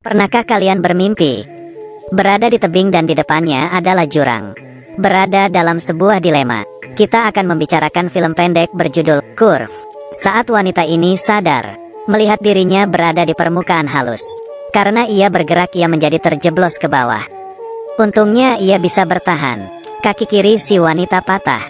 Pernahkah kalian bermimpi? Berada di tebing dan di depannya adalah jurang. Berada dalam sebuah dilema. Kita akan membicarakan film pendek berjudul Curve. Saat wanita ini sadar, melihat dirinya berada di permukaan halus. Karena ia bergerak, ia menjadi terjeblos ke bawah. Untungnya ia bisa bertahan. Kaki kiri si wanita patah.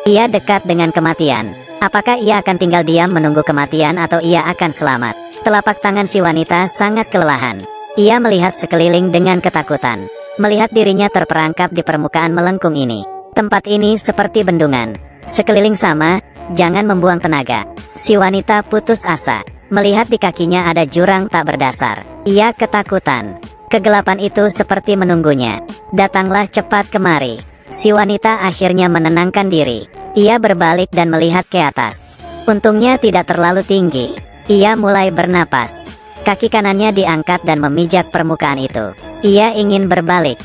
Ia dekat dengan kematian. Apakah ia akan tinggal diam menunggu kematian atau ia akan selamat? Telapak tangan si wanita sangat kelelahan. Ia melihat sekeliling dengan ketakutan. Melihat dirinya terperangkap di permukaan melengkung ini. Tempat ini seperti bendungan. Sekeliling sama, jangan membuang tenaga. Si wanita putus asa. Melihat di kakinya ada jurang tak berdasar. Ia ketakutan. Kegelapan itu seperti menunggunya. Datanglah cepat kemari. Si wanita akhirnya menenangkan diri. Ia berbalik dan melihat ke atas. Untungnya tidak terlalu tinggi. Ia mulai bernapas. Kaki kanannya diangkat dan memijak permukaan itu. Ia ingin berbalik.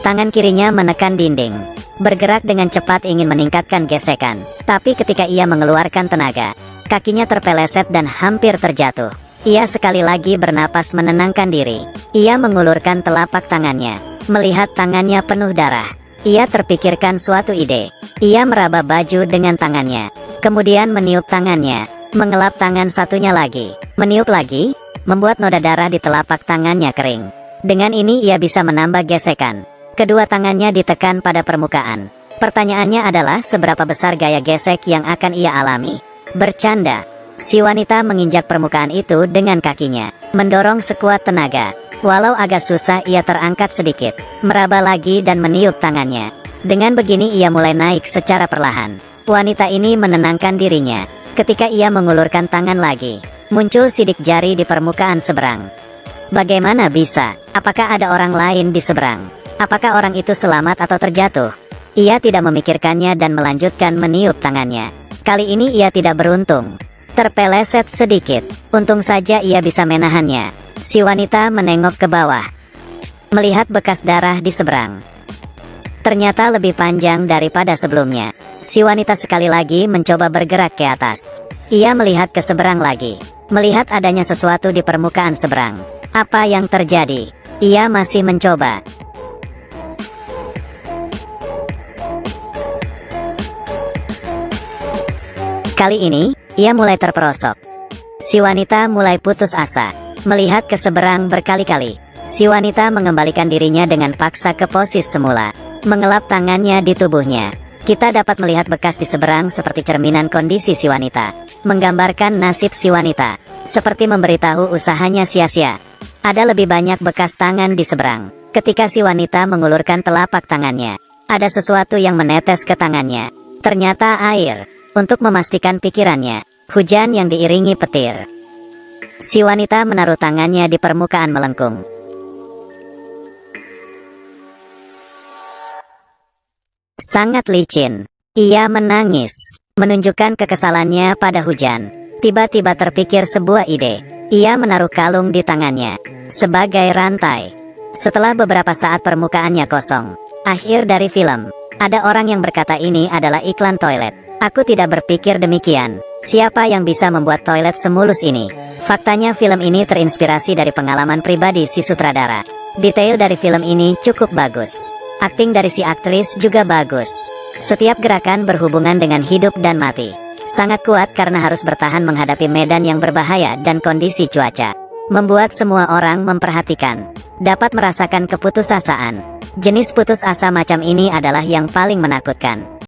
Tangan kirinya menekan dinding. Bergerak dengan cepat ingin meningkatkan gesekan. Tapi ketika ia mengeluarkan tenaga, kakinya terpeleset dan hampir terjatuh. Ia sekali lagi bernapas menenangkan diri. Ia mengulurkan telapak tangannya. Melihat tangannya penuh darah, ia terpikirkan suatu ide. Ia meraba baju dengan tangannya. Kemudian meniup tangannya. Mengelap tangan satunya lagi. Meniup lagi. Membuat noda darah di telapak tangannya kering. Dengan ini ia bisa menambah gesekan. Kedua tangannya ditekan pada permukaan. Pertanyaannya adalah seberapa besar gaya gesek yang akan ia alami. Bercanda. Si wanita menginjak permukaan itu dengan kakinya. Mendorong sekuat tenaga. Walau agak susah, ia terangkat sedikit. Meraba lagi dan meniup tangannya. Dengan begini ia mulai naik secara perlahan. Wanita ini menenangkan dirinya. Ketika ia mengulurkan tangan lagi, muncul sidik jari di permukaan seberang. Bagaimana bisa? Apakah ada orang lain di seberang? Apakah orang itu selamat atau terjatuh? Ia tidak memikirkannya dan melanjutkan meniup tangannya. Kali ini ia tidak beruntung. Terpeleset sedikit. Untung saja ia bisa menahannya. Si wanita menengok ke bawah. Melihat bekas darah di seberang. Ternyata lebih panjang daripada sebelumnya. Si wanita sekali lagi mencoba bergerak ke atas. Ia melihat ke seberang lagi. Melihat adanya sesuatu di permukaan seberang. Apa yang terjadi? Ia masih mencoba. Kali ini, ia mulai terperosok. Si wanita mulai putus asa. Melihat ke seberang berkali-kali. Si wanita mengembalikan dirinya dengan paksa ke posisi semula. Mengelap tangannya di tubuhnya. Kita dapat melihat bekas di seberang seperti cerminan kondisi si wanita. Menggambarkan nasib si wanita. Seperti memberitahu usahanya sia-sia. Ada lebih banyak bekas tangan di seberang. Ketika si wanita mengulurkan telapak tangannya, ada sesuatu yang menetes ke tangannya. Ternyata air. Untuk memastikan pikirannya, hujan yang diiringi petir. Si wanita menaruh tangannya di permukaan melengkung. Sangat licin. Ia menangis, menunjukkan kekesalannya pada hujan. Tiba-tiba terpikir sebuah ide. Ia menaruh kalung di tangannya sebagai rantai. Setelah beberapa saat permukaannya kosong. Akhir dari film. Ada orang yang berkata ini adalah iklan toilet. Aku tidak berpikir demikian. Siapa yang bisa membuat toilet semulus ini? Faktanya film ini terinspirasi dari pengalaman pribadi si sutradara. Detail dari film ini cukup bagus. Akting dari si aktris juga bagus. Setiap gerakan berhubungan dengan hidup dan mati. Sangat kuat karena harus bertahan menghadapi medan yang berbahaya dan kondisi cuaca. Membuat semua orang memperhatikan. Dapat merasakan keputusasaan. Jenis putus asa macam ini adalah yang paling menakutkan.